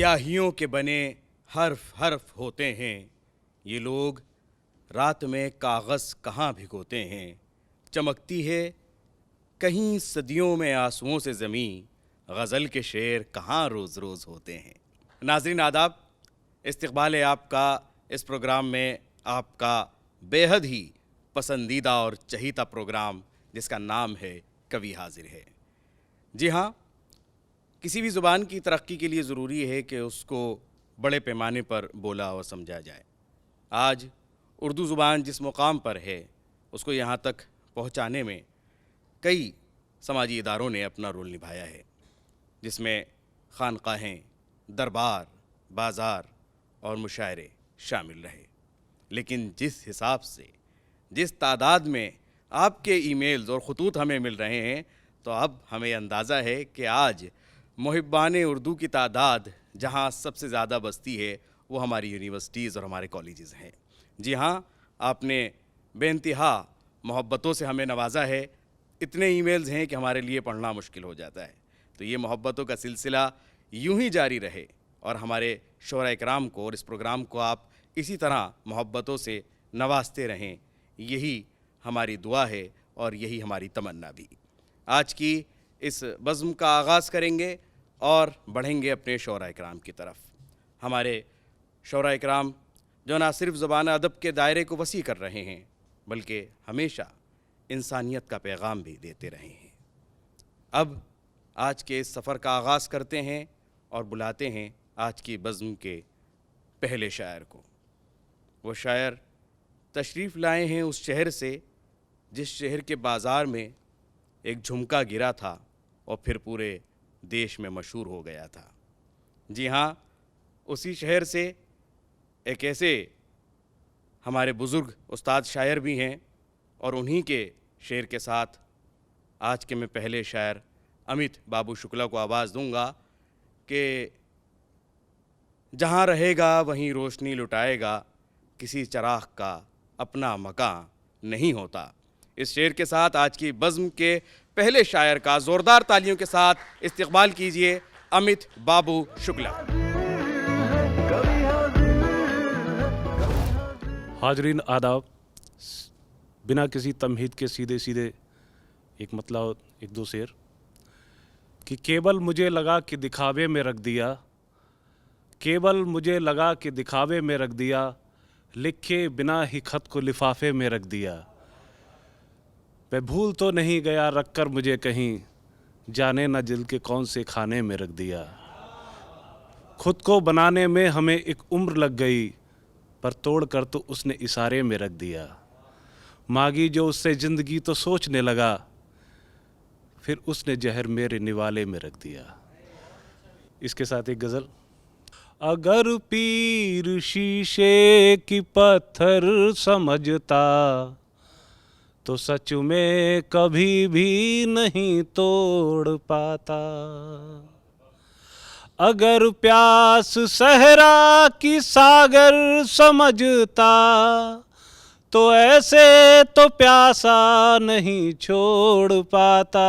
स्याहियों के बने हर्फ हर्फ होते हैं ये लोग, रात में कागज़ कहाँ भिगोते हैं। चमकती है कहीं सदियों में आंसुओं से ज़मीं, गज़ल के शेर कहाँ रोज़ रोज़ होते हैं। नाज़रीन आदाब, इस्तक़बाल है आपका इस प्रोग्राम में, आपका बेहद ही पसंदीदा और चहीता प्रोग्राम जिसका नाम है कवि हाज़िर है। जी हाँ, किसी भी ज़ुबान की तरक्की के लिए ज़रूरी है कि उसको बड़े पैमाने पर बोला और समझा जाए। आज उर्दू ज़ुबान जिस मुकाम पर है उसको यहाँ तक पहुँचाने में कई समाजी इदारों ने अपना रोल निभाया है, जिसमें खानकाहें, दरबार, बाज़ार और मुशायरे शामिल रहे। लेकिन जिस हिसाब से, जिस तादाद में आपके ईमेल्स और ख़ुतूत हमें मिल रहे हैं, तो अब हमें अंदाज़ा है कि आज मुहिब्बान उर्दू की तादाद जहाँ सबसे ज़्यादा बसती है वो हमारी यूनिवर्सिटीज़ और हमारे कॉलेजेस हैं। जी हाँ, आपने बेइंतहा मोहब्बतों से हमें नवाजा है। इतने ईमेल्स हैं कि हमारे लिए पढ़ना मुश्किल हो जाता है। तो ये मोहब्बतों का सिलसिला यूं ही जारी रहे और हमारे शोरा इकराम को और इस प्रोग्राम को आप इसी तरह मोहब्बतों से नवाजते रहें, यही हमारी दुआ है और यही हमारी तमन्ना भी। आज की इस बज़्म का आगाज़ करेंगे और बढ़ेंगे अपने शोरा इकराम की तरफ। हमारे शोरा इकराम जो ना सिर्फ ज़बान अदब के दायरे को वसी कर रहे हैं, बल्कि हमेशा इंसानियत का पैगाम भी देते रहे हैं। अब आज के इस सफ़र का आगाज़ करते हैं और बुलाते हैं आज की बज़्म के पहले शायर को। वो शायर तशरीफ़ लाए हैं उस शहर से जिस शहर के बाज़ार में एक झुमका गिरा था और फिर पूरे देश में मशहूर हो गया था। जी हाँ, उसी शहर से एक ऐसे हमारे बुज़ुर्ग उस्ताद शायर भी हैं और उन्हीं के शेर के साथ आज के मैं पहले शायर अमित बाबू शुक्ला को आवाज़ दूंगा कि जहाँ रहेगा वहीं रोशनी लुटाएगा, किसी चराग का अपना मकान नहीं होता। इस शेर के साथ आज की बज़्म के पहले शायर का ज़ोरदार तालियों के साथ इस्तक़बाल कीजिए अमित बाबू शुक्ला। हाजरीन आदाब, बिना किसी तमहीद के सीधे सीधे एक मतलब एक दो शेर कि केवल मुझे लगा कि दिखावे में रख दिया, केवल मुझे लगा कि दिखावे में रख दिया, लिखे बिना ही ख़त को लिफाफे में रख दिया। मैं भूल तो नहीं गया रख कर मुझे कहीं, जाने न दिल के कौन से खाने में रख दिया। खुद को बनाने में हमें एक उम्र लग गई, पर तोड़ कर तो उसने इशारे में रख दिया। मांगी जो उससे ज़िंदगी तो सोचने लगा, फिर उसने जहर मेरे निवाले में रख दिया। इसके साथ एक गज़ल। अगर पीर शीशे की पत्थर समझता तो सच में कभी भी नहीं तोड़ पाता। अगर प्यास सहरा की सागर समझता तो ऐसे तो प्यासा नहीं छोड़ पाता।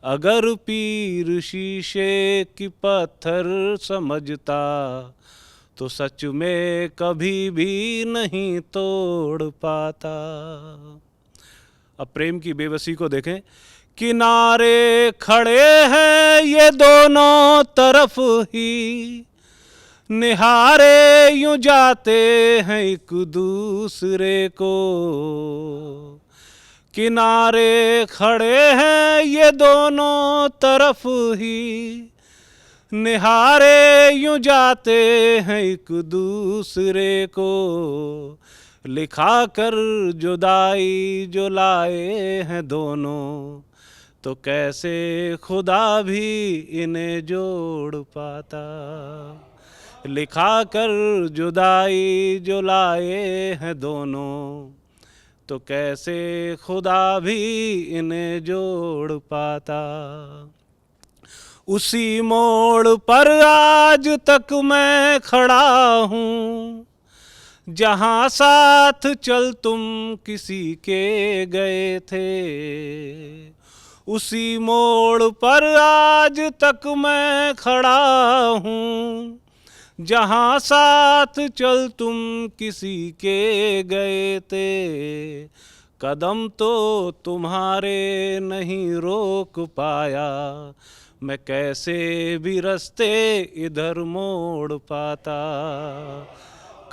अगर पीर शीशे की पत्थर समझता तो सच में कभी भी नहीं तोड़ पाता। अब प्रेम की बेबसी को देखें। किनारे खड़े हैं ये दोनों तरफ ही, निहारे यूं जाते हैं एक दूसरे को। किनारे खड़े हैं ये दोनों तरफ ही, निहारे यूं जाते हैं एक दूसरे को। लिखा कर जुदाई जो लाए हैं दोनों, तो कैसे खुदा भी इन्हें जोड़ पाता। लिखा कर जुदाई जो लाए हैं दोनों, तो कैसे खुदा भी इन्हें जोड़ पाता। उसी मोड़ पर आज तक मैं खड़ा हूँ, जहाँ साथ चल तुम किसी के गए थे। उसी मोड़ पर आज तक मैं खड़ा हूँ, जहाँ साथ चल तुम किसी के गए थे। कदम तो तुम्हारे नहीं रोक पाया, मैं कैसे भी रास्ते इधर मोड़ पाता।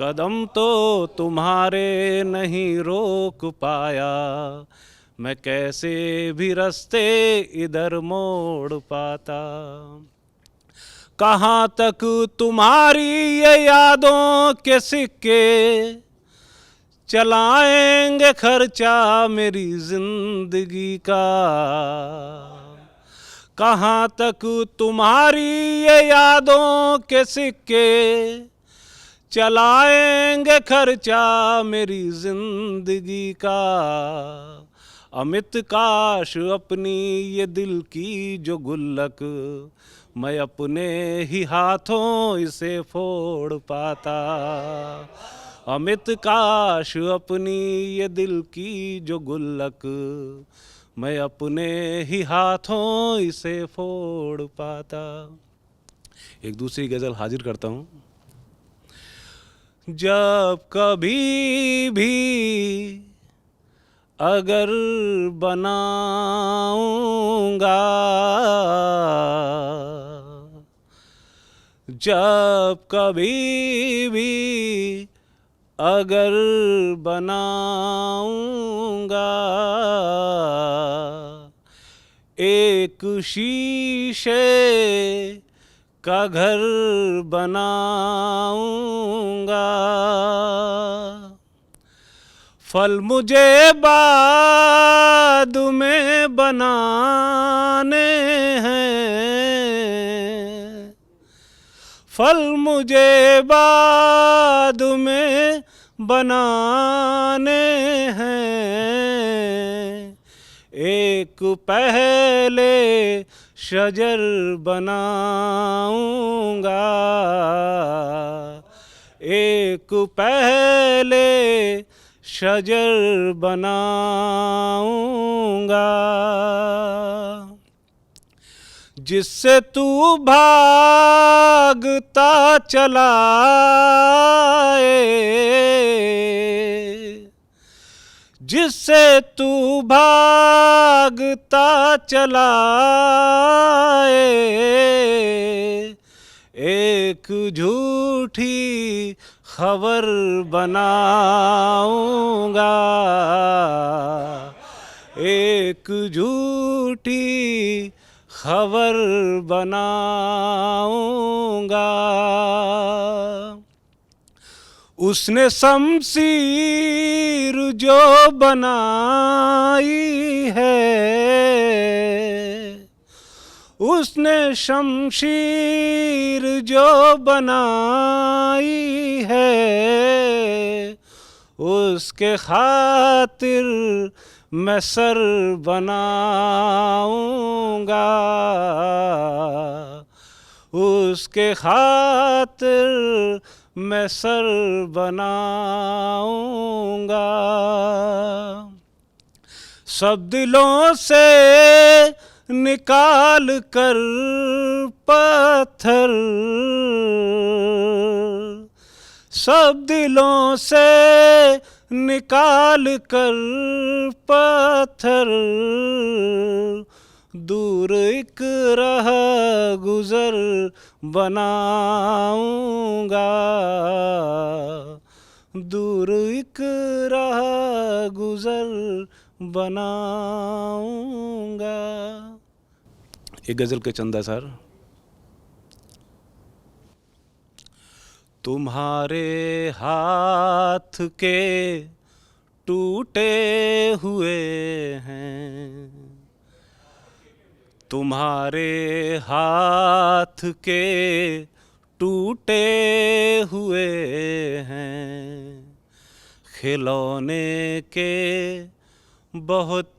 कदम तो तुम्हारे नहीं रोक पाया, मैं कैसे भी रास्ते इधर मोड़ पाता। कहाँ तक तुम्हारी ये यादों के सिक्के चलाएंगे खर्चा मेरी जिंदगी का। कहाँ तक तुम्हारी ये यादों के सिक्के चलाएंगे खर्चा मेरी जिंदगी का। अमित काश अपनी ये दिल की जो गुल्लक मैं अपने ही हाथों इसे फोड़ पाता। अमित काश अपनी ये दिल की जो गुल्लक मैं अपने ही हाथों इसे फोड़ पाता। एक दूसरी गज़ल हाजिर करता हूँ। जब कभी भी अगर बनाऊंगा, जब कभी भी अगर बनाऊंगा, एक शीशे का घर बनाऊंगा। फल मुझे बाद में बनाने हैं, फल मुझे बाद में बनाने हैं। एक पहले शजर बनाऊंगा, एक पहले शजर बनाऊंगा। जिससे तू भागता चला आए, जिससे तू भागता चला आए। एक झूठी खबर बनाऊंगा, एक झूठी खबर बनाऊंगा। उसने शमशीर जो बनाई है, उसने शमशीर जो बनाई है, उसके खातिर मैं सर बनाऊंगा, उसके खातिर मैं सर बनाऊंगा। सब दिलों से निकाल कर पत्थर, सब दिलों से निकाल कर पत्थर, दूर एक राह गुजर बनाऊंगा, दूर एक राह गुजर बनाऊंगा। एक गज़ल के चंदा सर। तुम्हारे हाथ के टूटे हुए हैं, तुम्हारे हाथ के टूटे हुए हैं, खिलौने के बहुत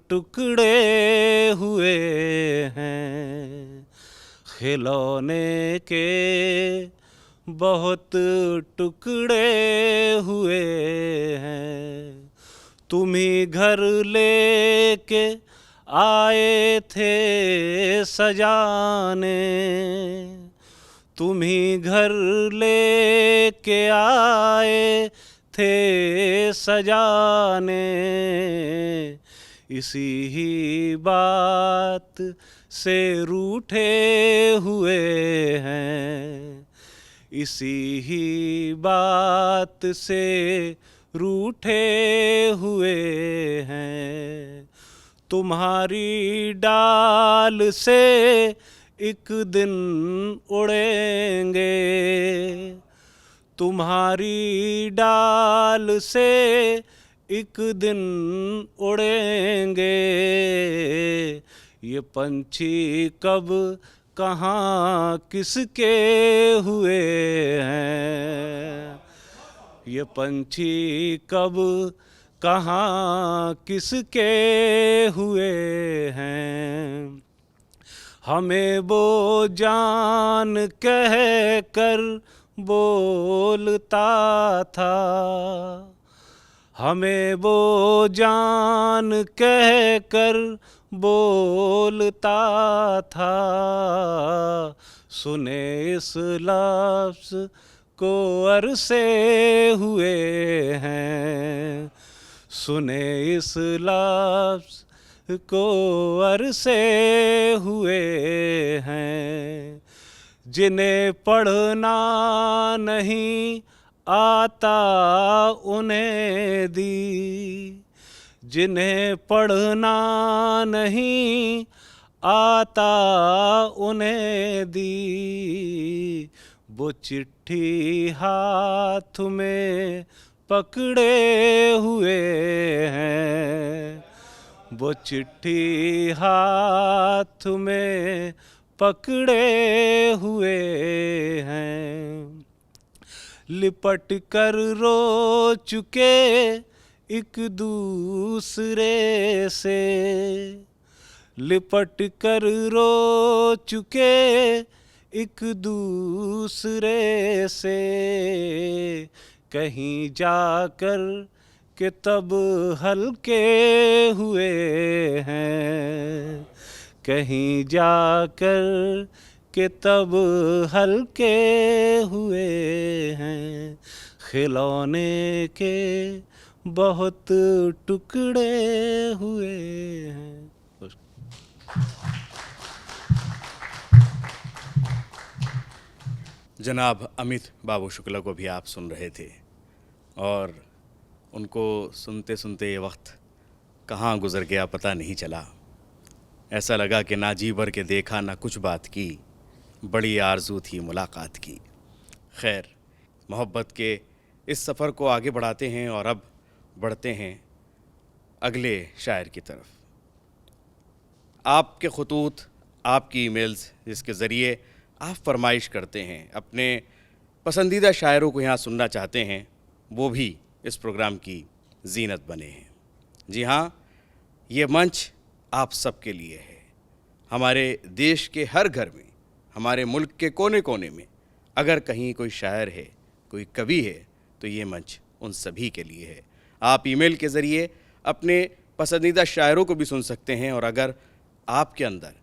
टुकड़े हुए हैं, खिलौने के बहुत टुकड़े हुए हैं। तुम ही घर लेके आए थे सजाने, तुम ही घर लेके आए थे सजाने, इसी ही बात से रूठे हुए हैं, इसी ही बात से रूठे हुए हैं। तुम्हारी डाल से एक दिन उड़ेंगे, तुम्हारी डाल से एक दिन उड़ेंगे, ये पंछी कब कहाँ किसके हुए हैं, ये पंछी कब कहाँ किसके हुए हैं। हमें वो जान कह कर बोलता था, हमें वो जान कह कर बोलता था, सुने इस लफ्ज़ को अरसे हुए हैं, सुने इस लफ्ज़ को अरसे हुए हैं। जिन्हें पढ़ना नहीं आता उन्हें दी, जिन्हें पढ़ना नहीं आता उन्हें दी, वो चिट्ठी हाथ में पकड़े हुए हैं, वो चिट्ठी हाथ में पकड़े हुए हैं। लिपट कर रो चुके एक दूसरे से, लिपट कर रो चुके एक दूसरे से, कहीं जाकर के तब हल्के हुए हैं, कहीं जाकर के तब हल्के हुए हैं। खिलौने के बहुत टुकड़े हुए हैं। जनाब अमित बाबू शुक्ला को भी आप सुन रहे थे और उनको सुनते सुनते ये वक्त कहाँ गुज़र गया पता नहीं चला। ऐसा लगा कि ना जी भर के देखा ना कुछ बात की, बड़ी आरज़ू थी मुलाकात की। खैर, मोहब्बत के इस सफ़र को आगे बढ़ाते हैं और अब बढ़ते हैं अगले शायर की तरफ। आपके ख़ुतूत, आपकी ईमेल्स जिसके ज़रिए आप फरमाइश करते हैं, अपने पसंदीदा शायरों को यहाँ सुनना चाहते हैं, वो भी इस प्रोग्राम की जीनत बने हैं। जी हाँ, ये मंच आप सबके लिए है। हमारे देश के हर घर में, हमारे मुल्क के कोने कोने में अगर कहीं कोई शायर है, कोई कवि है, तो ये मंच उन सभी के लिए है। आप ईमेल के ज़रिए अपने पसंदीदा शायरों को भी सुन सकते हैं और अगर आपके अंदर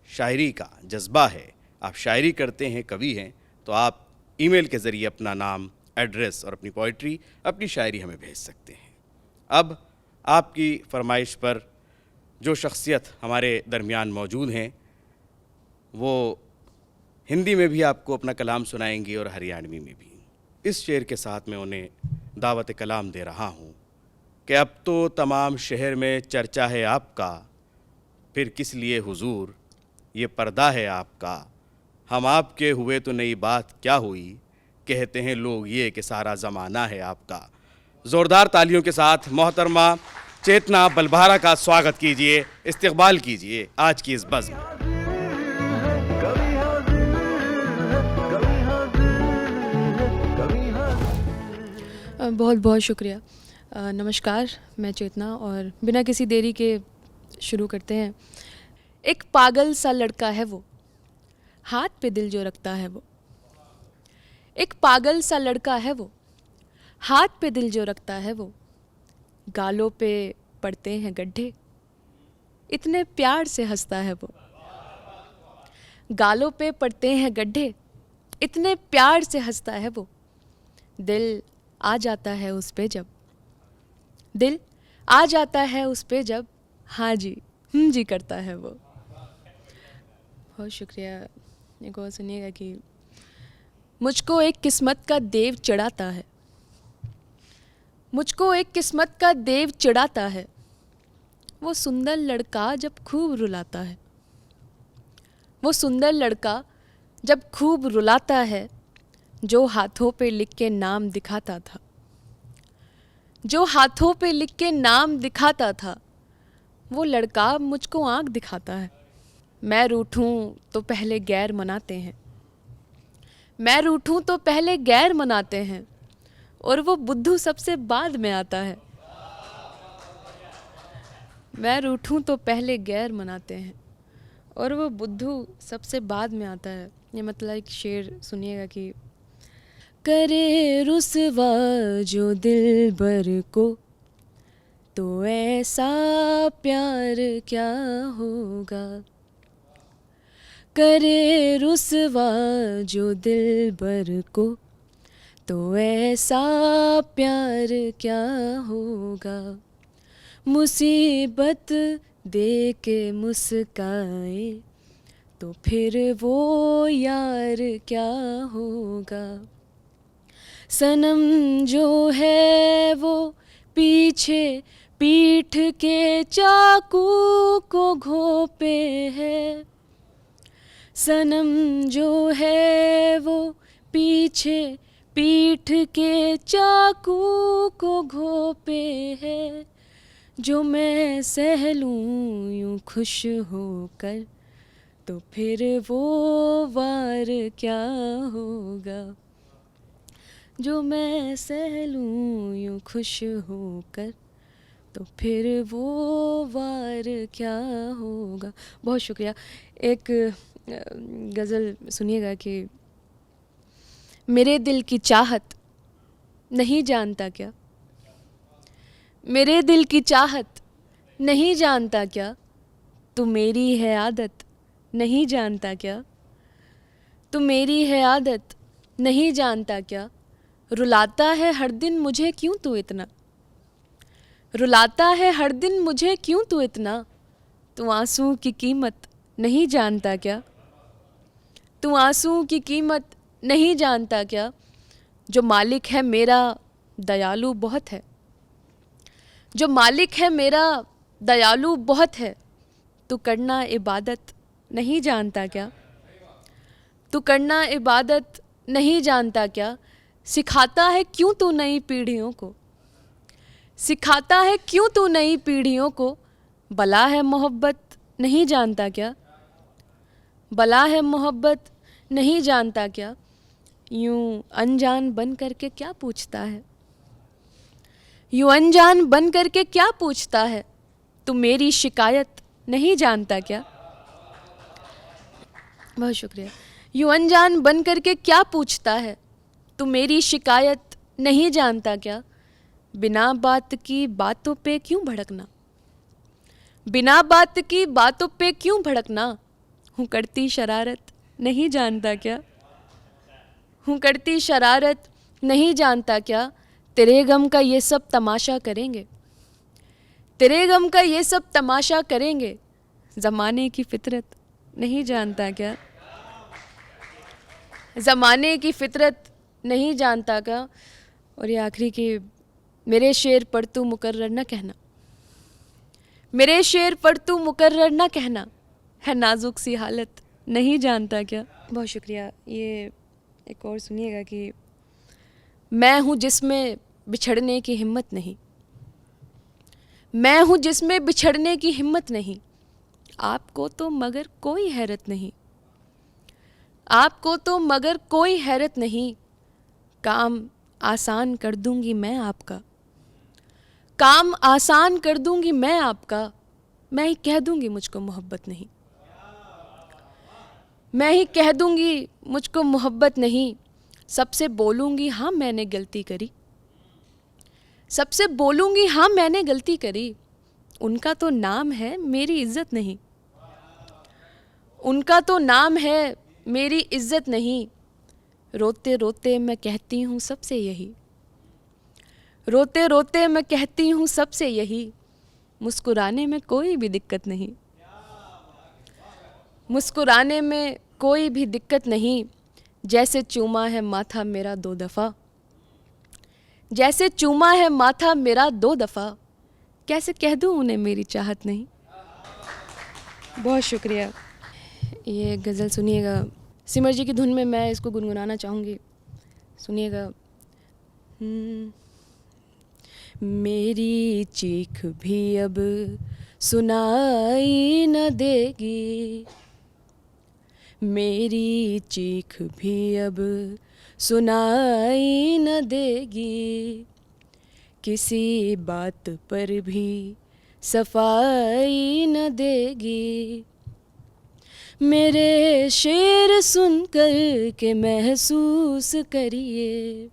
शायरी का जज्बा है, आप शायरी करते हैं, कवि हैं, तो आप ईमेल के ज़रिए अपना नाम, एड्रेस और अपनी पोइट्री, अपनी शायरी हमें भेज सकते हैं। अब आपकी फरमाइश पर जो शख्सियत हमारे दरमियान मौजूद हैं, वो हिंदी में भी आपको अपना कलाम सुनाएंगी और हरियाणवी में भी। इस शेर के साथ मैं उन्हें दावत कलाम दे रहा हूँ कि अब तो तमाम शहर में चर्चा है आपका, फिर किस लिए हुजूर ये पर्दा है आपका। हम आपके हुए तो नई बात क्या हुई, कहते हैं लोग ये कि सारा ज़माना है आपका। ज़ोरदार तालियों के साथ मोहतरमा चेतना बलभारा का स्वागत कीजिए, इस्तकबाल कीजिए आज की इस बज़्म में। बहुत बहुत शुक्रिया। नमस्कार, मैं चेतना और बिना किसी देरी के शुरू करते हैं। एक पागल सा लड़का है वो, हाथ पे दिल जो रखता है वो। एक पागल सा लड़का है वो, हाथ पे दिल जो रखता है वो। गालों पे पड़ते हैं गड्ढे, इतने प्यार से हंसता है वो। गालों पे पड़ते हैं गड्ढे, इतने प्यार से हंसता है वो। दिल आ जाता है उस पे जब, दिल आ जाता है उस पे जब, हाँ जी जी करता है वो। बहुत शुक्रिया। एक और सुनिएगा कि मुझको एक किस्मत का देव चढ़ाता है, मुझको एक किस्मत का देव चढ़ाता है, वो सुंदर लड़का जब खूब रुलाता है, वो सुंदर लड़का जब खूब रुलाता है, जो हाथों पे लिख के नाम दिखाता था, जो हाथों पे लिख के नाम दिखाता था, वो लड़का मुझको आँख दिखाता है। मैं रूठूं तो पहले गैर मनाते हैं, मैं रूठूं तो पहले गैर मनाते हैं, और वो बुद्धू सबसे बाद में आता है। मैं रूठूं तो पहले गैर मनाते हैं, और वो बुद्धू सबसे बाद में आता है। ये मतलब एक शेर सुनिएगा कि करे रुसवा जो दिलबर को, तो ऐसा प्यार क्या होगा। करे रुसवा जो दिलबर को, तो ऐसा प्यार क्या होगा। मुसीबत दे के मुस्काए, तो फिर वो यार क्या होगा। सनम जो है वो पीछे पीठ के चाकू को घोंपे है, सनम जो है वो पीछे पीठ के चाकू को घोंपे है। जो मैं सह लूं यूं खुश होकर, तो फिर वो वार क्या होगा। जो मैं सह लूं यूं खुश होकर, तो फिर वो वार क्या होगा। बहुत शुक्रिया। एक गज़ल सुनिएगा कि मेरे दिल की चाहत नहीं जानता क्या, मेरे दिल की चाहत नहीं जानता क्या, तू मेरी है आदत नहीं जानता क्या, तू मेरी है आदत नहीं जानता क्या। रुलाता है हर दिन मुझे क्यों तू इतना, रुलाता है हर दिन मुझे क्यों तू इतना। तू आंसू की कीमत नहीं जानता क्या, तू आंसू की कीमत नहीं जानता क्या। जो मालिक है मेरा दयालु बहुत है, जो मालिक है मेरा दयालु बहुत है। तू करना इबादत नहीं जानता क्या, तू करना इबादत नहीं जानता क्या। सिखाता है क्यों तू नई पीढ़ियों को, सिखाता है क्यों तू नई पीढ़ियों को। भला है मोहब्बत नहीं जानता क्या, भला है मोहब्बत नहीं जानता क्या। यूं अनजान बन करके क्या पूछता है, यूं अनजान बन करके क्या पूछता है। तू मेरी शिकायत नहीं जानता क्या। बहुत शुक्रिया। यूं अनजान बन करके क्या पूछता है, तू मेरी शिकायत नहीं जानता क्या। बिना बात की बातों पे क्यों भड़कना, बिना बात की बातों पे क्यों भड़कना। हूँ करती शरारत नहीं जानता क्या, हूँ करती शरारत नहीं जानता क्या। तेरे गम का ये सब तमाशा करेंगे, तेरे गम का ये सब तमाशा करेंगे। ज़माने की फितरत नहीं जानता क्या, ज़माने की फितरत नहीं जानता क्या। और ये आखिरी कि मेरे शेर पर तू मुकर्रर न कहना, मेरे शेर पर तू मुकर्रर न कहना। है नाजुक सी हालत नहीं जानता क्या। बहुत शुक्रिया। ये एक और सुनिएगा कि मैं हूँ जिसमें बिछड़ने की हिम्मत नहीं, मैं हूँ जिसमें बिछड़ने की हिम्मत नहीं। आपको तो मगर कोई हैरत नहीं, आपको तो मगर कोई हैरत नहीं। काम आसान कर दूंगी मैं आपका, काम आसान कर दूंगी मैं आपका। मैं ही कह दूंगी मुझको मोहब्बत नहीं, मैं ही कह दूंगी मुझको मोहब्बत नहीं। सबसे बोलूंगी हाँ मैंने गलती करी, सबसे बोलूंगी हाँ मैंने गलती करी। उनका तो नाम है मेरी इज्जत नहीं, उनका तो नाम है मेरी इज्जत नहीं। रोते रोते मैं कहती हूँ सबसे यही, रोते रोते मैं कहती हूँ सबसे यही, मुस्कुराने में कोई भी दिक्कत नहीं, मुस्कुराने में कोई भी दिक्कत नहीं। जैसे चूमा है माथा मेरा 2 दफ़ा, जैसे चूमा है माथा मेरा 2 दफ़ा, कैसे कह दूँ उन्हें मेरी चाहत नहीं। बहुत शुक्रिया। ये गज़ल सुनिएगा, सिमर जी की धुन में मैं इसको गुनगुनाना चाहूँगी, सुनिएगा। मेरी चीख भी अब सुनाई न देगी, मेरी चीख भी अब सुनाई न देगी, किसी बात पर भी सफाई न देगी। मेरे शेर सुनकर के महसूस करिए,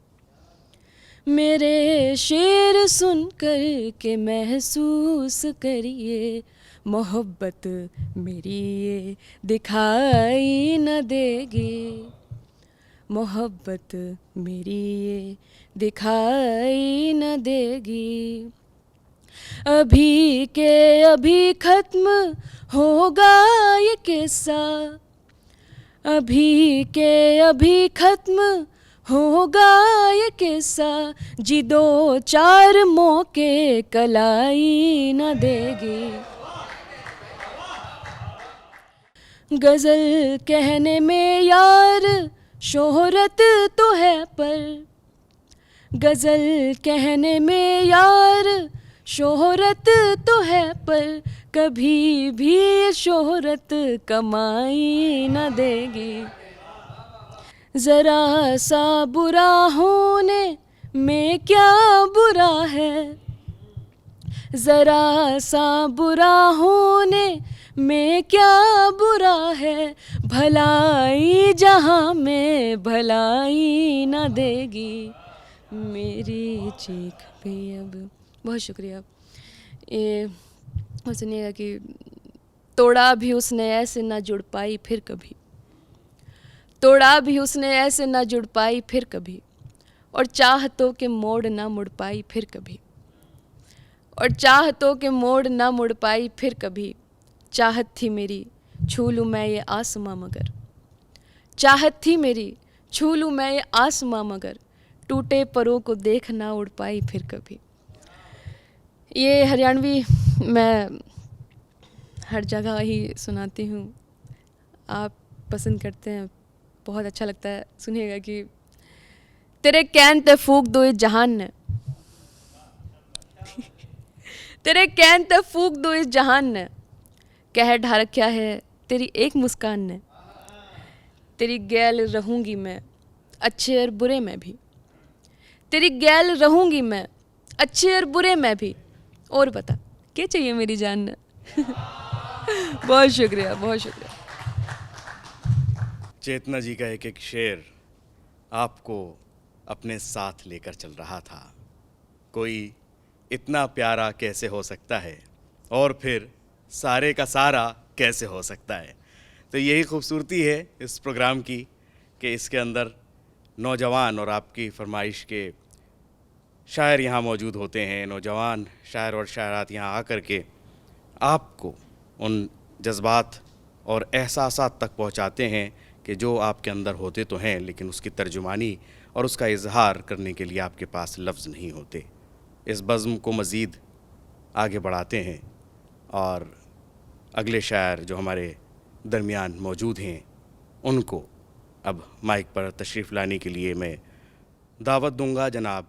मेरे शेर सुनकर के महसूस करिए, मोहब्बत मेरी ये दिखाई न देगी, मोहब्बत मेरी ये दिखाई न देगी। अभी के अभी ख़त्म होगा ये किस्सा, अभी के अभी ख़त्म होगा ये किस्सा, जी 2-4 मौके कलाई न देगी। गज़ल कहने में यार शोहरत तो है, पर गज़ल कहने में यार शोहरत तो है, पर कभी भी शोहरत कमाई न देगी। ज़रा सा बुरा होने में क्या बुरा है, ज़रा सा बुरा होने में क्या बुरा है, भलाई जहाँ में भलाई न देगी, मेरी चीख भी अब। बहुत शुक्रिया। ये सुनिएगा कि तोड़ा भी उसने ऐसे ना जुड़ पाई फिर कभी, तोड़ा भी उसने ऐसे ना जुड़ पाई फिर कभी, और चाहतों के मोड़ ना मुड़ पाई फिर कभी, और चाहतों के मोड़ ना मुड़ पाई फिर कभी। चाहत थी मेरी छू लूँ मैं ये आसमां मगर, चाहत थी मेरी छू लूँ मैं ये आसमां मगर, टूटे परों को देख ना उड़ पाई फिर कभी। ये हरियाणवी मैं हर जगह ही सुनाती हूँ, आप पसंद करते हैं, बहुत अच्छा लगता है। सुनिएगा कि तेरे कैन ते फूक दो इस जहान ने, तेरे कैन ते फूक दो इस जहान ने, कह ढा रखा है तेरी एक मुस्कान ने, तेरी गैल रहूँगी मैं अच्छे और बुरे में भी, तेरी गैल रहूँगी मैं अच्छे और बुरे में भी, और बता क्या चाहिए मेरी जान ने। बहुत शुक्रिया, बहुत शुक्रिया। चेतना जी का एक एक शेर आपको अपने साथ लेकर चल रहा था। कोई इतना प्यारा कैसे हो सकता है, और फिर सारे का सारा कैसे हो सकता है। तो यही खूबसूरती है इस प्रोग्राम की कि इसके अंदर नौजवान और आपकी फरमाइश के शायर यहाँ मौजूद होते हैं। नौजवान शायर और शायरात यहाँ आकर के आपको उन जज्बात और एहसासात तक पहुँचाते हैं कि जो आपके अंदर होते तो हैं, लेकिन उसकी तर्जुमानी और उसका इजहार करने के लिए आपके पास लफ्ज़ नहीं होते। इस बज़्म को मज़ीद आगे बढ़ाते हैं और अगले शायर जो हमारे दरमियान मौजूद हैं उनको अब माइक पर तशरीफ़ लाने के लिए मैं दावत दूंगा जनाब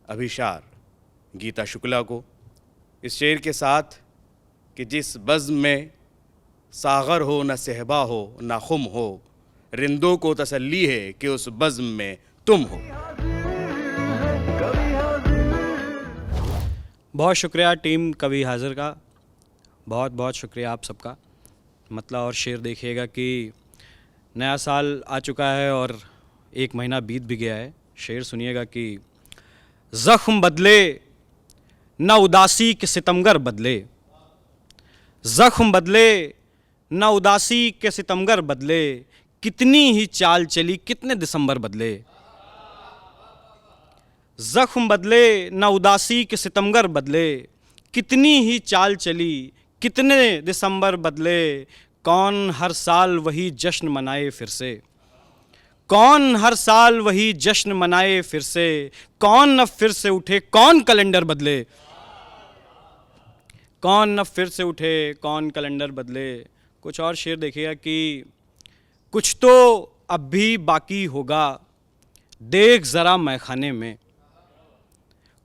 अभिशार गीता शुक्ला को, इस शेर के साथ कि जिस बज़्म में सागर हो न सहबा हो न खुम हो, रिंदों को तसल्ली है कि उस बज़्म में तुम हो। बहुत शुक्रिया टीम कभी हाजिर का, बहुत बहुत शुक्रिया आप सबका। मतलब और शेर देखिएगा कि नया साल आ चुका है और 1 महीना बीत भी गया है। शेर सुनिएगा कि ज़ख्म बदले न उदासी के सितमगर बदले, जख्म बदले न उदासी के सितमगर बदले, कितनी ही चाल चली कितने दिसंबर बदले। जख्म बदले न उदासी के सितमगर बदले, कितनी ही चाल चली कितने दिसंबर बदले। कौन हर साल वही जश्न मनाए फिर से, कौन हर साल वही जश्न मनाए फिर से, कौन अब फिर से उठे कौन कैलेंडर बदले, कौन अब फिर से उठे कौन कैलेंडर बदले। कुछ और शेर देखिएगा कि कुछ तो अब भी बाकी होगा देख ज़रा मैखाने में,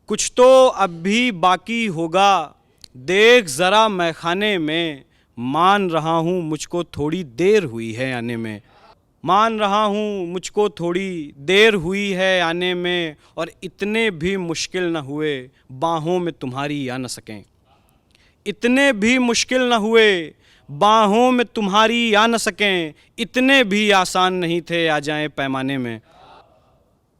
कुछ तो अब भी बाकी होगा देख ज़रा मैखाने में। मान रहा हूँ मुझको थोड़ी देर हुई है आने में, मान रहा हूँ मुझको थोड़ी देर हुई है आने में। और इतने भी मुश्किल न हुए बाहों में तुम्हारी आ न सकें, इतने भी मुश्किल न हुए बाहों में तुम्हारी आ न सकें। इतने भी आसान नहीं थे आ जाएं पैमाने में,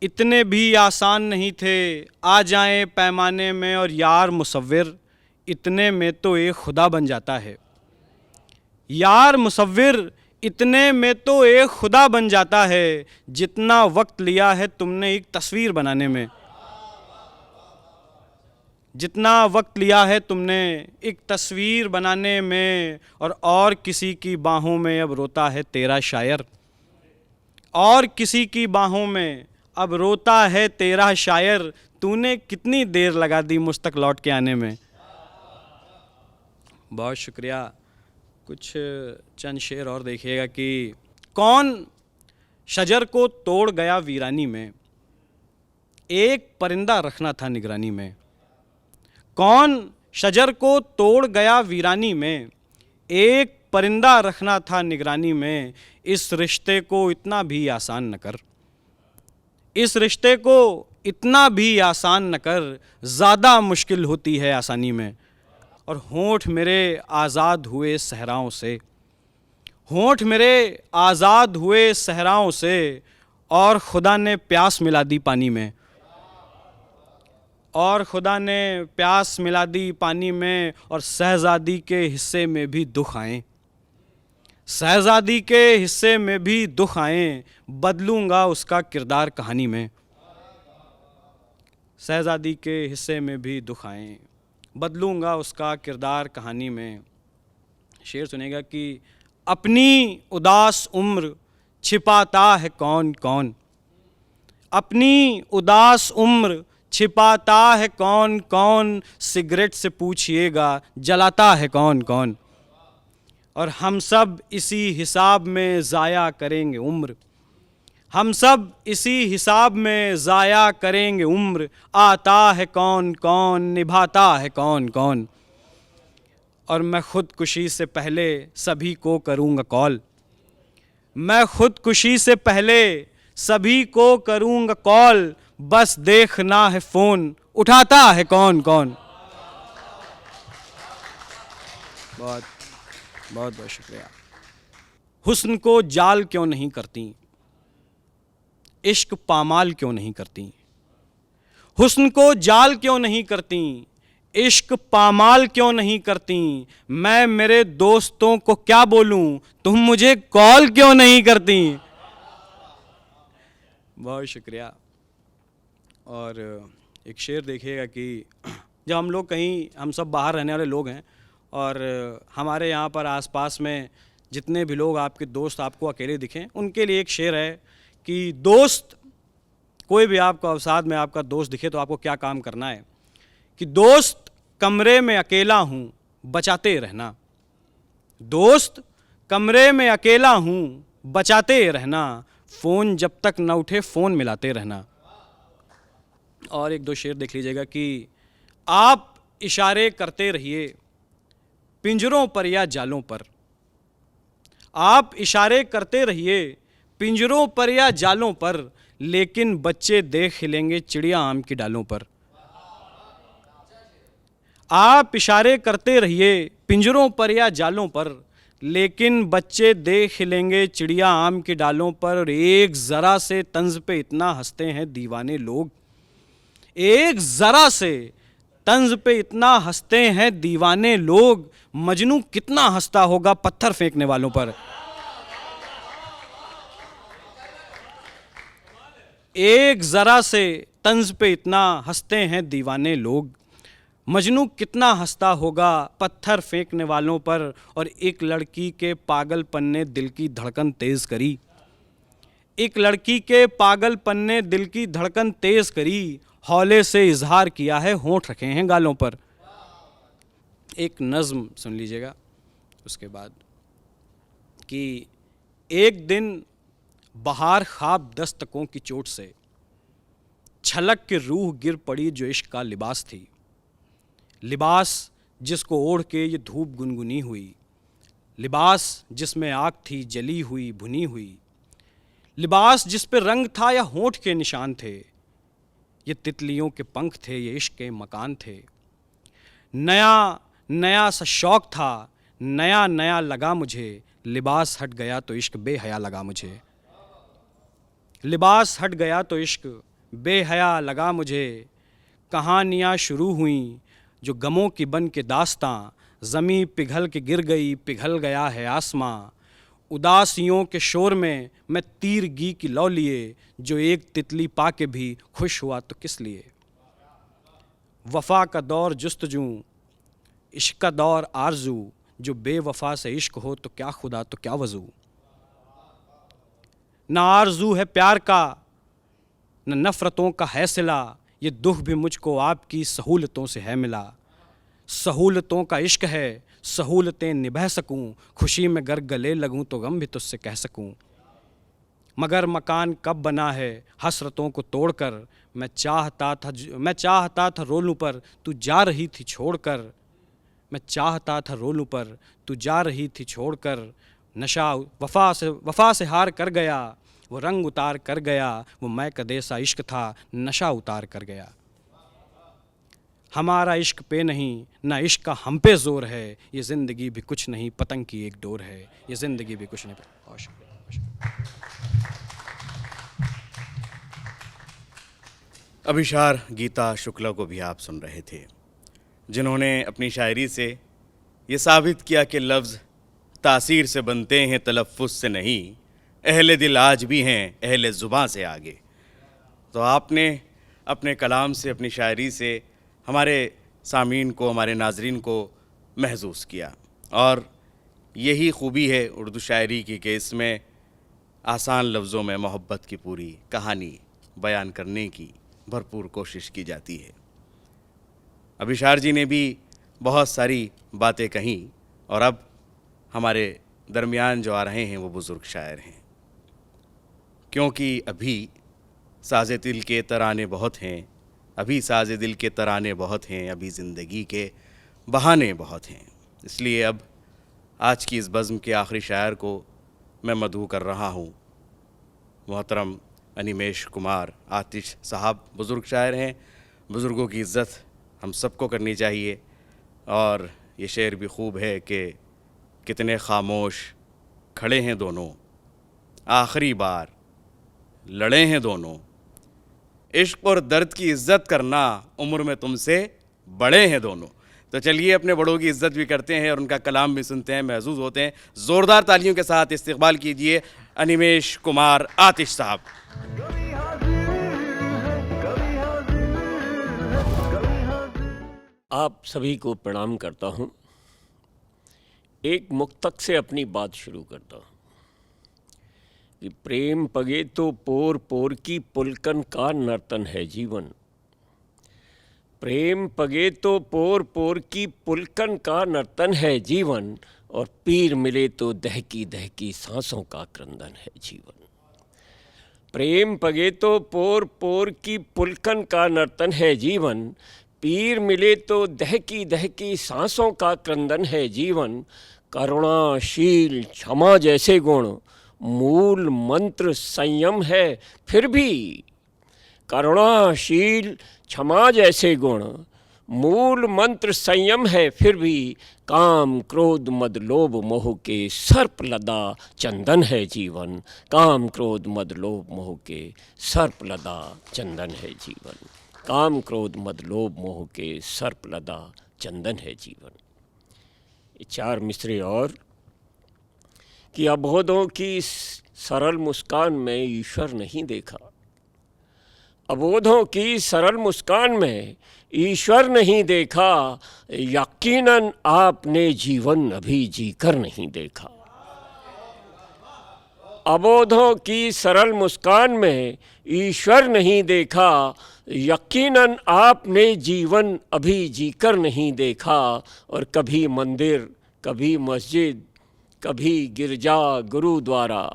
इतने भी आसान नहीं थे आ जाएं पैमाने में। और यार मुसव्विर इतने में तो एक खुदा बन जाता है, यार मुसव्विर इतने में तो एक खुदा बन जाता है। जितना वक्त लिया है तुमने एक तस्वीर बनाने में, जितना वक्त लिया है तुमने एक तस्वीर बनाने में। और किसी की बाहों में अब रोता है तेरा शायर, और किसी की बाहों में अब रोता है तेरा शायर। तूने कितनी देर लगा दी मुझ तक लौट के आने में। बहुत शुक्रिया। कुछ चंद शेर और देखिएगा कि कौन शजर को तोड़ गया वीरानी में, एक परिंदा रखना था निगरानी में। कौन शजर को तोड़ गया वीरानी में, एक परिंदा रखना था निगरानी में। इस रिश्ते को इतना भी आसान न कर, इस रिश्ते को इतना भी आसान न कर, ज़्यादा मुश्किल होती है आसानी में। और होंठ मेरे आज़ाद हुए सहराओं से, होंठ मेरे आज़ाद हुए सहराओं से। और खुदा ने प्यास मिला दी पानी में, और खुदा ने प्यास मिला दी पानी में। और शहज़ादी के हिस्से में भी दुख आए, शहज़ादी के हिस्से में भी दुख आए। बदलूँगा उसका किरदार कहानी में, शहज़ादी के हिस्से में भी दुख आए, बदलूँगा उसका किरदार कहानी में। शेर सुनेगा कि अपनी उदास उम्र छिपाता है कौन कौन, अपनी उदास उम्र छिपाता है कौन कौन। सिगरेट से पूछिएगा जलाता है कौन कौन। और हम सब इसी हिसाब में ज़ाया करेंगे उम्र, हम सब इसी हिसाब में ज़ाया करेंगे उम्र। आता है कौन कौन निभाता है कौन कौन। और मैं खुदकुशी से पहले सभी को करूँगा कॉल, मैं खुदकुशी से पहले सभी को करूँगा कॉल। बस देखना है फ़ोन उठाता है कौन कौन। बहुत बहुत बहुत शुक्रिया। हुस्न को जाल क्यों नहीं करती, इश्क पामाल क्यों नहीं करती। हुस्न को जाल क्यों नहीं करती, इश्क पामाल क्यों नहीं करती। मैं मेरे दोस्तों को क्या बोलूं, तुम मुझे कॉल क्यों नहीं करती। बहुत शुक्रिया। और एक शेर देखिएगा कि जब हम लोग कहीं, हम सब बाहर रहने वाले लोग हैं और हमारे यहाँ पर आसपास में जितने भी लोग आपके दोस्त आपको अकेले दिखें, उनके लिए एक शेर है कि दोस्त, कोई भी आपको अवसाद में आपका दोस्त दिखे तो आपको क्या काम करना है कि दोस्त कमरे में अकेला हूँ बचाते रहना, दोस्त कमरे में अकेला हूँ बचाते रहना। फ़ोन जब तक न उठे फ़ोन मिलाते रहना। और एक दो शेर देख लीजिएगा कि आप इशारे करते रहिए पिंजरों पर या जालों पर, आप इशारे करते रहिए पिंजरों पर या जालों पर, लेकिन बच्चे देख खिलेंगे चिड़िया आम की डालों पर। आप इशारे करते रहिए पिंजरों पर या जालों पर, लेकिन बच्चे देख खिलेंगे चिड़िया आम की डालों पर। और एक ज़रा से तंज पे इतना हंसते हैं दीवाने लोग, एक ज़रा से तंज पे इतना हंसते हैं दीवाने लोग, मजनू कितना हंसता होगा पत्थर फेंकने वालों पर। एक जरा से तंज पे इतना हंसते हैं दीवाने लोग, मजनू कितना हंसता होगा पत्थर फेंकने वालों पर। और एक लड़की के पागलपन ने दिल की धड़कन तेज करी, एक लड़की के पागलपन ने दिल की धड़कन तेज करी, हौले से इजहार किया है होंठ रखे हैं गालों पर। एक नज़्म सुन लीजिएगा उसके बाद कि एक दिन बहार ख्वाब दस्तकों की चोट से छलक के रूह गिर पड़ी जो इश्क का लिबास थी, लिबास जिसको ओढ़ के ये धूप गुनगुनी हुई, लिबास जिसमें आग थी जली हुई भुनी हुई, लिबास जिस पे रंग था या होंठ के निशान थे, ये तितलियों के पंख थे ये इश्क के मकान थे। नया नया सा शौक था, नया नया लगा मुझे, लिबास हट गया तो इश्क बेहया लगा मुझे, लिबास हट गया तो इश्क बेहया लगा मुझे। कहानियाँ शुरू हुईं जो गमों की बन के दास्तां, ज़मीं पिघल के गिर गई पिघल गया है आसमां। उदासियों के शोर में मैं तीरगी की लौ लिए, जो एक तितली पा के भी खुश हुआ तो किस लिए। वफ़ा का दौर जुस्तजू, इश्क का दौर आरजू, जो बेवफा से इश्क हो तो क्या खुदा तो क्या वजू। न आरजू है प्यार का न नफ़रतों का है सिला, ये दुख भी मुझको आपकी सहूलतों से है मिला। सहूलतों का इश्क है सहूलतें निभा सकूं, खुशी में गर गले लगूं तो गम भी तुझसे कह सकूं। मगर मकान कब बना है हसरतों को तोड़कर, मैं चाहता था रोलूं पर तू जा रही थी छोड़कर, मैं चाहता था रोलूं पर तू जा रही थी छोड़कर। नशा वफा से हार कर गया, वो रंग उतार कर गया, वो मैं कदे सा इश्क था नशा उतार कर गया। हमारा इश्क पे नहीं ना इश्क का हम पे जोर है, ये ज़िंदगी भी कुछ नहीं पतंग की एक डोर है, ये ज़िंदगी भी कुछ नहीं। बहुत शुक्रिया। अभिशार गीता शुक्ला को भी आप सुन रहे थे, जिन्होंने अपनी शायरी से ये साबित किया कि लफ्ज़ तासीर से बनते हैं तलफ़्फ़ुज़ से नहीं, अहले दिल आज भी हैं अहले ज़ुबां से आगे। तो आपने अपने कलाम से अपनी शायरी से हमारे सामीन को हमारे नाज़रीन को महसूस किया, और यही खूबी है उर्दू शायरी की कि इसमें आसान लफ्ज़ों में मोहब्बत की पूरी कहानी बयान करने की भरपूर कोशिश की जाती है। अभिशार जी ने भी बहुत सारी बातें कहीं, और अब हमारे दरमियान जो आ रहे हैं वो बुज़ुर्ग शायर हैं, क्योंकि अभी साज़े दिल के तराने बहुत हैं, अभी साज़े दिल के तराने बहुत हैं, अभी ज़िंदगी के बहाने बहुत हैं। इसलिए अब आज की इस बज़्म के आखिरी शायर को मैं मदहू कर रहा हूँ। मोहतरम अनिमेश कुमार आतिश साहब बुज़ुर्ग शायर हैं। बुज़ुर्गों की इज़्ज़त हम सबको करनी चाहिए, और ये शेर भी खूब है कि कितने खामोश खड़े हैं दोनों, आखिरी बार लड़े हैं दोनों, इश्क और दर्द की इज़्ज़त करना उम्र में तुमसे बड़े हैं दोनों। तो चलिए अपने बड़ों की इज़्ज़त भी करते हैं और उनका कलाम भी सुनते हैं, महसूस होते हैं। ज़ोरदार तालियों के साथ इस्तकबाल कीजिए अनिमेश कुमार आतिश साहब। आप सभी को प्रणाम करता हूँ। एक मुक्तक से अपनी बात शुरू करता हूँ कि प्रेम पगे तो पोर पोर की पुलकन का नर्तन है जीवन। प्रेम पगे तो पोर पोर की पुलकन का नर्तन है जीवन, और पीर मिले तो दहकी दहकी सांसों का क्रंदन है जीवन। प्रेम पगे तो पोर पोर की पुलकन का नर्तन है जीवन, पीर मिले तो दहकी दहकी सांसों का क्रंदन है जीवन। करुणाशील क्षमा जैसे गुण मूल मंत्र संयम है फिर भी, करुणाशील क्षमा जैसे गुण मूल मंत्र संयम है फिर भी, काम क्रोध मद लोभ मोह के सर्प लदा चंदन है जीवन। काम क्रोध मद लोभ मोह के सर्प लदा चंदन है जीवन। काम क्रोध मद लोभ मोह के सर्प लदा चंदन है जीवन। ये 4 मिसरे और कि अबोधों की सरल मुस्कान में ईश्वर नहीं देखा, अबोधों की सरल मुस्कान में ईश्वर नहीं देखा, यकीनन आपने जीवन अभी जीकर नहीं देखा। अबोधों की सरल मुस्कान में ईश्वर नहीं देखा, यकीनन आपने जीवन अभी जीकर नहीं देखा। और कभी मंदिर, कभी मस्जिद, कभी गिरजा गुरुद्वारा,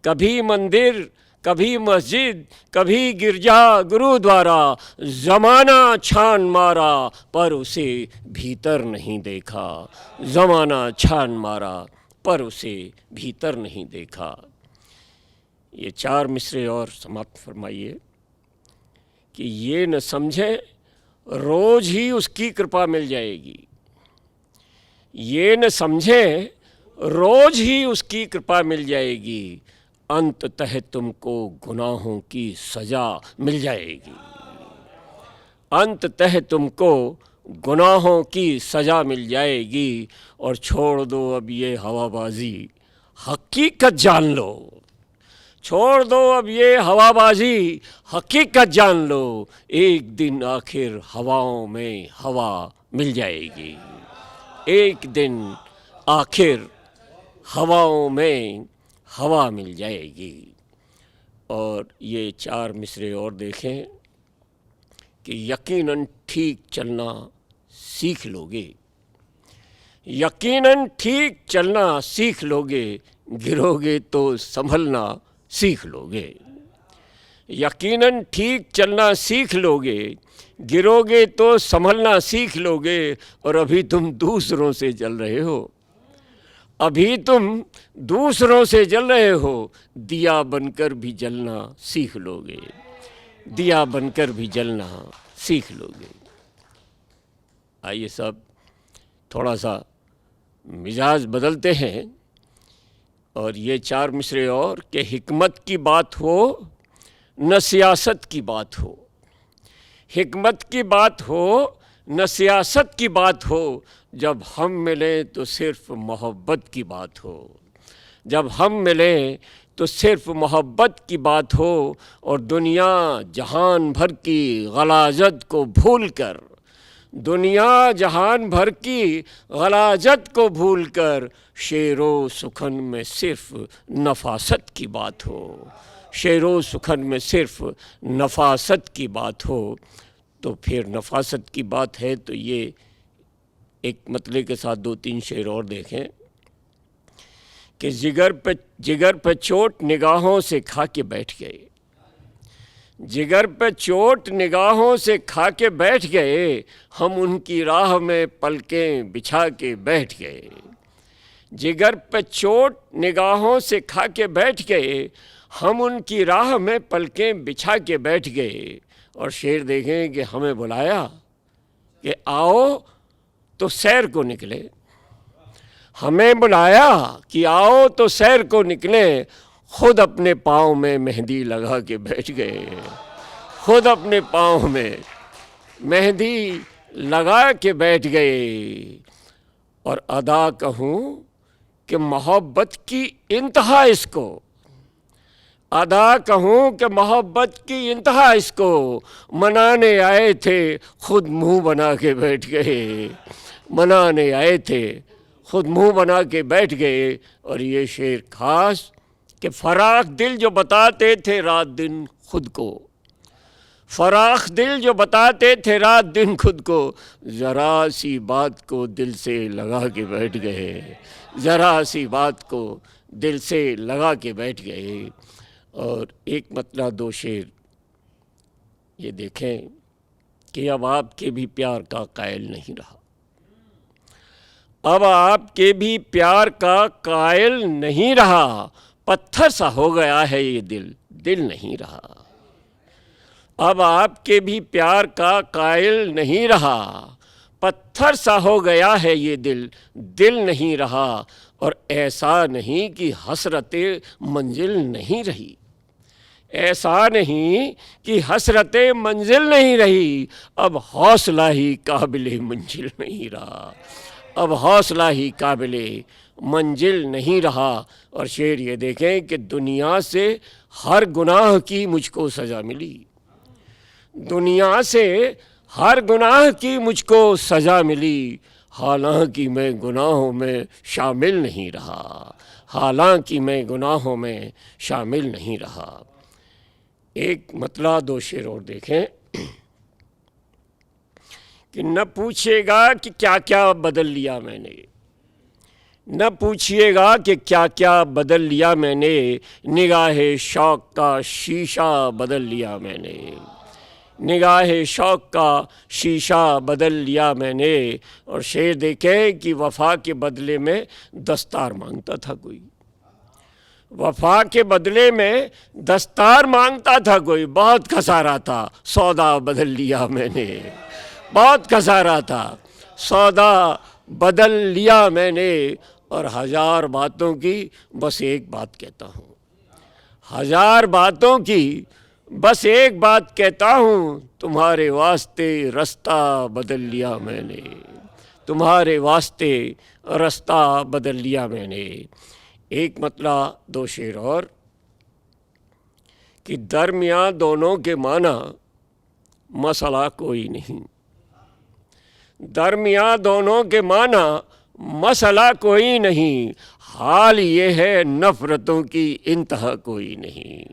कभी मंदिर, कभी मस्जिद, कभी गिरजा गुरुद्वारा, ज़माना छान मारा पर उसे भीतर नहीं देखा, ज़माना छान मारा पर उसे भीतर नहीं देखा। ये 4 मिसरे और समाप्त फरमाइए कि ये न समझे रोज ही उसकी कृपा मिल जाएगी, ये न समझे रोज ही उसकी कृपा मिल जाएगी, अंततः तुमको गुनाहों की सजा मिल जाएगी, अंततः तुमको गुनाहों की सजा मिल जाएगी। और छोड़ दो अब ये हवाबाजी, हकीकत जान लो, छोड़ दो अब ये हवाबाजी, हकीकत जान लो, एक दिन आखिर हवाओं में हवा मिल जाएगी, एक दिन आखिर हवाओं में हवा मिल जाएगी। और ये 4 मिसरे और देखें कि यकीनन ठीक चलना सीख लोगे, यकीनन ठीक चलना सीख लोगे, गिरोगे तो संभलना सीख लोगे, यकीनन ठीक चलना सीख लोगे, गिरोगे तो संभलना सीख लोगे। और अभी तुम दूसरों से जल रहे हो, अभी तुम दूसरों से जल रहे हो, दिया बनकर भी जलना सीख लोगे, दिया बनकर भी जलना सीख लोगे। आइए सब थोड़ा सा मिजाज बदलते हैं और ये 4 मिसरे और कि हिकमत की बात हो न सियासत की बात हो, हिकमत की बात हो न सियासत की बात हो, जब हम मिले तो सिर्फ मोहब्बत की बात हो, जब हम मिले तो सिर्फ मोहब्बत की बात हो। और दुनिया जहान भर की गलाजत को भूल कर, दुनिया जहान भर की गलाजत को भूल कर, शेरो सुखन में सिर्फ नफासत की बात हो, शेरो सुखन में सिर्फ नफासत की बात हो। तो फिर नफासत की बात है तो ये एक मतले के साथ 2-3 शेर और देखें कि जिगर पे चोट निगाहों से खा के बैठ गए, जिगर पे चोट निगाहों से खा के बैठ गए, हम उनकी राह में पलकें बिछा के बैठ गए, जिगर पे चोट निगाहों से खा के बैठ गए, हम उनकी राह में पलकें बिछा के बैठ गए। और शेर देखें कि हमें बुलाया कि आओ तो सैर को निकले, हमें बुलाया कि आओ तो सैर को निकले, खुद अपने पाँव में मेहंदी लगा के बैठ गए, खुद अपने पाँव में मेहंदी लगा के बैठ गए। और अदा कहूँ कि मोहब्बत की इंतहा इसको, अदा कहूँ कि मोहब्बत की इंतहा इसको, मनाने आए थे खुद मुंह बना के बैठ गए, मनाने आए थे खुद मुंह बना के बैठ गए। और ये शेर खास कि फराख दिल जो बताते थे रात दिन खुद को, फराख दिल जो बताते थे रात दिन खुद को, ज़रा सी बात को दिल से लगा के बैठ गए, ज़रा सी बात को दिल से लगा के बैठ गए। और एक मतला 2 शेर ये देखें कि अब आपके भी प्यार का कायल नहीं रहा, अब आपके भी प्यार का कायल नहीं रहा, पत्थर सा हो गया है ये दिल, दिल नहीं रहा। अब आपके भी प्यार का कायल नहीं रहा, पत्थर सा हो गया है ये दिल, दिल नहीं रहा। और ऐसा नहीं कि हसरते मंजिल नहीं रही, ऐसा नहीं कि हसरते मंजिल नहीं रही, अब हौसला ही काबिले मंजिल नहीं रहा, अब हौसला ही काबिले मंजिल नहीं रहा। और शेर ये देखें कि दुनिया से हर गुनाह की मुझको सज़ा मिली, दुनिया से हर गुनाह की मुझको सज़ा मिली, हालांकि मैं गुनाहों में शामिल नहीं रहा, हालांकि मैं गुनाहों में शामिल नहीं रहा। एक मतला दो शेर और देखें कि न पूछिएगा कि क्या क्या बदल लिया मैंने, न पूछिएगा कि क्या क्या बदल लिया मैंने, निगाहे शौक़ का शीशा बदल लिया मैंने, निगाहे शौक़ का शीशा बदल लिया मैंने। और शेर देखे कि वफ़ा के बदले में दस्तार मांगता था कोई, वफ़ा के बदले में दस्तार मांगता था कोई, बहुत खसारा था सौदा बदल लिया मैंने, बहुत खसारा था सौदा बदल लिया मैंने। और हज़ार बातों की बस एक बात कहता हूँ, हज़ार बातों की बस एक बात कहता हूँ, तुम्हारे वास्ते रास्ता बदल लिया मैंने, तुम्हारे वास्ते रास्ता बदल लिया मैंने। एक मतला दो शेर और कि दरमियाँ दोनों के माना मसला कोई नहीं, दरमियाँ दोनों के माना मसला कोई नहीं, हाल ये है नफ़रतों की इंतहा कोई नहीं,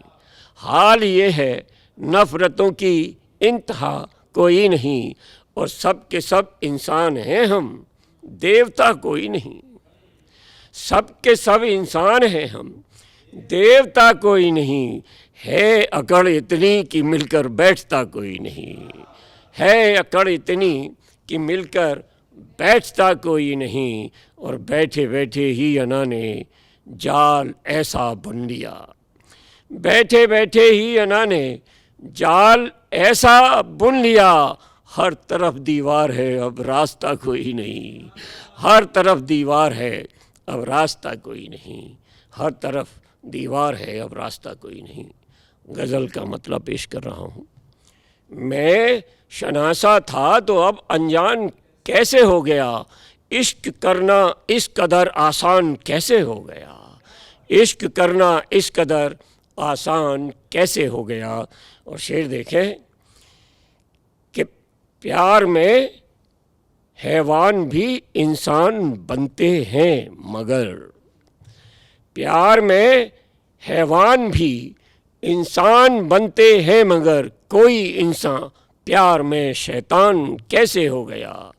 हाल ये है नफ़रतों की इंतहा कोई नहीं। और सब के सब इंसान हैं हम, देवता कोई नहीं, सब के सब इंसान हैं हम, देवता कोई नहीं। है अकड़ इतनी कि मिलकर बैठता कोई नहीं, है अकड़ इतनी कि मिलकर बैठता कोई नहीं। और बैठे बैठे ही अना ने जाल ऐसा बुन लिया, बैठे बैठे ही अना ने जाल ऐसा बुन लिया, हर तरफ दीवार है अब रास्ता कोई नहीं, हर तरफ दीवार है अब रास्ता कोई नहीं, हर तरफ दीवार है अब रास्ता कोई नहीं। गज़ल का मतलब पेश कर रहा हूँ। मैं शनासा था तो अब अनजान कैसे हो गया, इश्क करना इस कदर आसान कैसे हो गया, इश्क करना इस कदर आसान कैसे हो गया। और शेर देखें कि प्यार में हैवान भी इंसान बनते हैं मगर, प्यार में हैवान भी इंसान बनते हैं मगर, कोई इंसान प्यार में शैतान कैसे हो गया,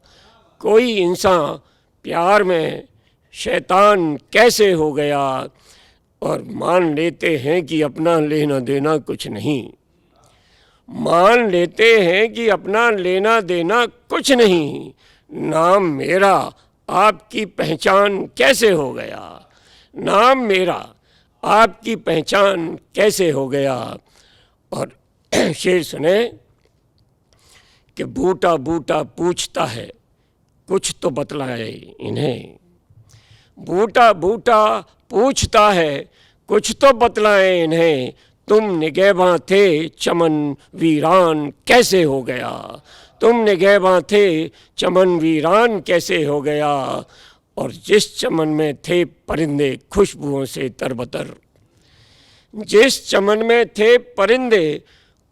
कोई इंसान प्यार में शैतान कैसे हो गया। और मान लेते हैं कि अपना लेना देना कुछ नहीं, मान लेते हैं कि अपना लेना देना कुछ नहीं, नाम मेरा आपकी पहचान कैसे हो गया, नाम मेरा आपकी पहचान कैसे हो गया। और शेर सुने कि बूटा बूटा पूछता है कुछ तो बतलाए इन्हें, बूटा बूटा पूछता है कुछ तो बतलाए इन्हें, तुम निगहबां थे चमन वीरान कैसे हो गया, तुम निगहबां थे चमन वीरान कैसे हो गया। और जिस चमन में थे परिंदे खुशबुओं से तरबतर, जिस चमन में थे परिंदे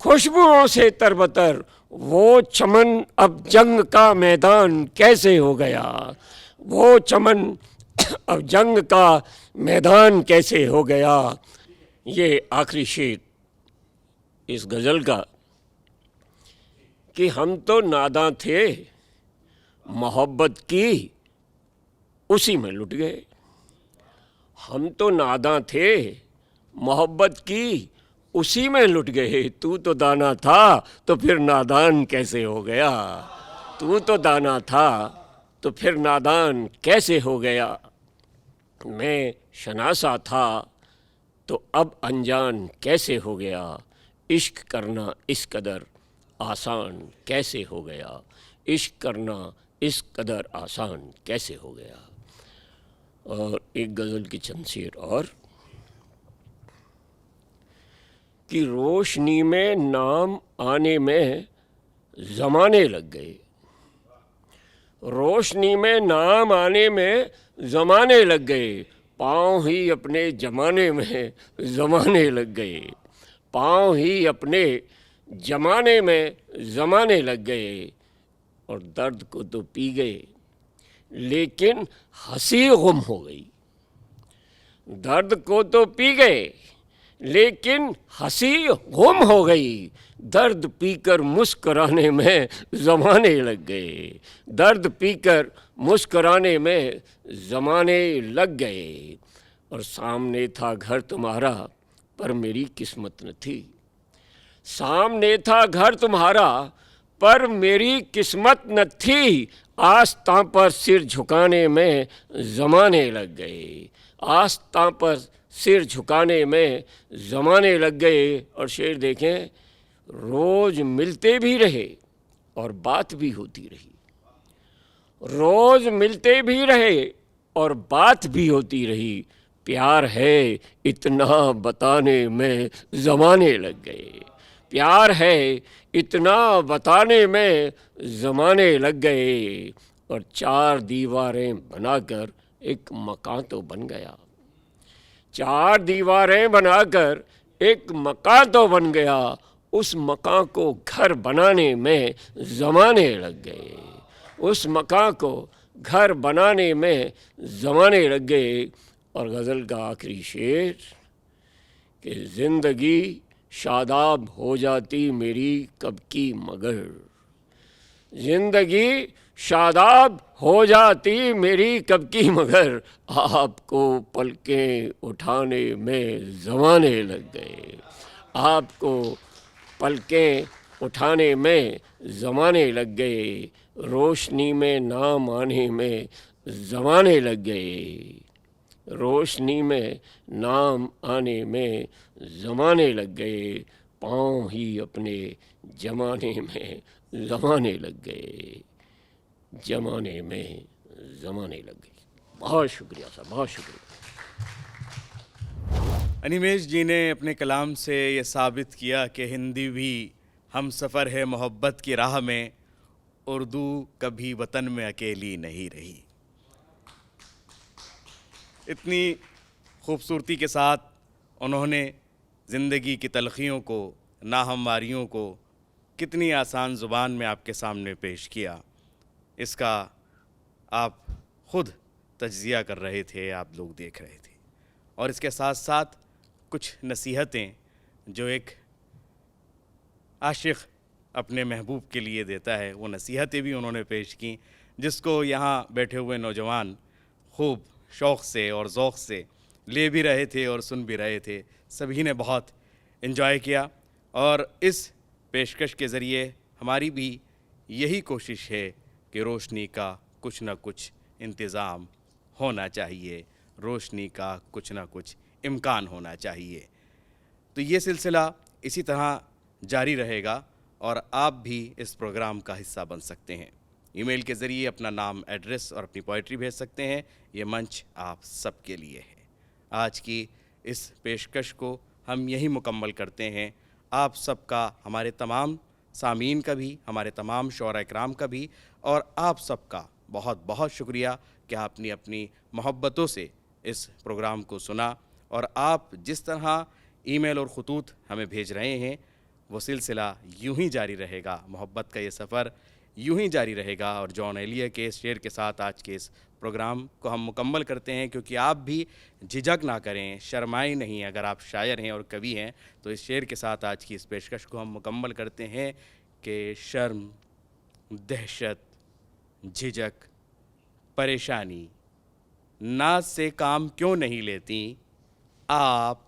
खुशबुओं से तरबतर, वो चमन अब जंग का मैदान कैसे हो गया, वो चमन अब जंग का मैदान कैसे हो गया। ये आखिरी शेर इस गज़ल का कि हम तो नादां थे मोहब्बत की उसी में लुट गए, हम तो नादां थे मोहब्बत की उसी में लुट गए, तू तो दाना था तो फिर नादान कैसे हो गया, तू तो दाना था तो फिर नादान कैसे हो गया। मैं शनासा था तो अब अनजान कैसे हो गया, इश्क करना इस कदर आसान कैसे हो गया, इश्क करना इस कदर आसान कैसे हो गया। और एक गज़ल की चंद शेर और कि रोशनी में नाम आने में ज़माने लग गए। रोशनी में नाम आने में ज़माने लग गए, पाँव ही अपने जमाने में ज़माने लग गए। पाँव ही अपने जमाने में ज़माने लग गए। और दर्द को तो पी गए, लेकिन हंसी गुम हो गई। दर्द को तो पी गए, लेकिन हंसी गुम हो गई। दर्द पीकर मुस्कराने में ज़माने लग गए। दर्द पीकर मुस्कराने में ज़माने लग गए। और सामने था घर तुम्हारा, पर मेरी किस्मत न थी। सामने था घर तुम्हारा, पर मेरी किस्मत न थी। आस्तां पर सिर झुकाने में ज़माने लग गए। आस्तां पर सिर झुकाने में ज़माने लग गए। और शेर देखें, रोज़ मिलते भी रहे और बात भी होती रही। रोज़ मिलते भी रहे और बात भी होती रही। प्यार है इतना बताने में ज़माने लग गए। प्यार है इतना बताने में ज़माने लग गए। और 4 दीवारें बनाकर एक मकान तो बन गया। 4 दीवारें बनाकर एक मकान तो बन गया। उस मकान को घर बनाने में ज़माने लग गए। उस मकान को घर बनाने में ज़माने लग गए। और गज़ल का आखिरी शेर कि ज़िंदगी शादाब हो जाती मेरी कब की मगर। ज़िंदगी शादाब हो जाती मेरी कब की मगर। आपको पलकें उठाने में ज़माने लग गए। आपको पलकें उठाने में ज़माने लग गए। रोशनी में नाम आने में ज़माने लग गए। रोशनी में नाम आने में ज़माने लग गए। पाँव ही अपने जमाने में ज़माने लग गए। जमाने में ज़माने लग गए। बहुत शुक्रिया साहब, बहुत शुक्रिया। अनिमेष जी ने अपने कलाम से ये साबित किया कि हिंदी भी हम सफ़र है मोहब्बत की राह में, उर्दू कभी वतन में अकेली नहीं रही। इतनी खूबसूरती के साथ उन्होंने ज़िंदगी की तलखियों को, नाहमवारियों को कितनी आसान ज़ुबान में आपके सामने पेश किया। इसका आप ख़ुद तज्ज़िया कर रहे थे, आप लोग देख रहे थे। और इसके साथ साथ कुछ नसीहतें जो एक आशिक़ अपने महबूब के लिए देता है, वो नसीहतें भी उन्होंने पेश की, जिसको यहाँ बैठे हुए नौजवान खूब शौक़ से और ज़ौक़ से ले भी रहे थे और सुन भी रहे थे। सभी ने बहुत इन्जॉय किया। और इस पेशकश के ज़रिए हमारी भी यही कोशिश है कि रोशनी का कुछ ना कुछ इंतज़ाम होना चाहिए, रोशनी का कुछ ना कुछ इम्कान होना चाहिए। तो ये सिलसिला इसी तरह जारी रहेगा और आप भी इस प्रोग्राम का हिस्सा बन सकते हैं। ईमेल के ज़रिए अपना नाम, एड्रेस और अपनी पोइट्री भेज सकते हैं। ये मंच आप सबके लिए है। आज की इस पेशकश को हम यही मुकम्मल करते हैं। आप सबका, हमारे तमाम सामीन का भी, हमारे तमाम शोरा इकराम का भी, और आप सबका बहुत बहुत शुक्रिया कि आपने अपनी मोहब्बतों से इस प्रोग्राम को सुना। और आप जिस तरह ईमेल और ख़ुतूत हमें भेज रहे हैं, वो सिलसिला यूं ही जारी रहेगा। मोहब्बत का ये सफ़र यूं ही जारी रहेगा। और जॉन एलिया के इस शेर के साथ आज के इस प्रोग्राम को हम मुकम्मल करते हैं, क्योंकि आप भी झिझक ना करें, शर्माएं नहीं। अगर आप शायर हैं और कवि हैं तो इस शेर के साथ आज की इस पेशकश को हम मुकम्मल करते हैं कि शर्म, दहशत, झिझक, परेशानी, नाज से काम क्यों नहीं लेती आप,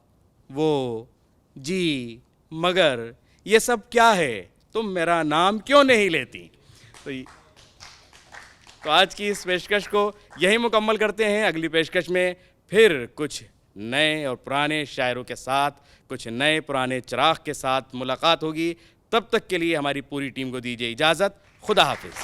वो, जी, मगर ये सब क्या है, तुम मेरा नाम क्यों नहीं लेती। तो आज की इस पेशकश को यही मुकम्मल करते हैं। अगली पेशकश में फिर कुछ नए और पुराने शायरों के साथ, कुछ नए पुराने चिराग के साथ मुलाकात होगी। तब तक के लिए हमारी पूरी टीम को दीजिए इजाज़त। खुदा हाफिज़।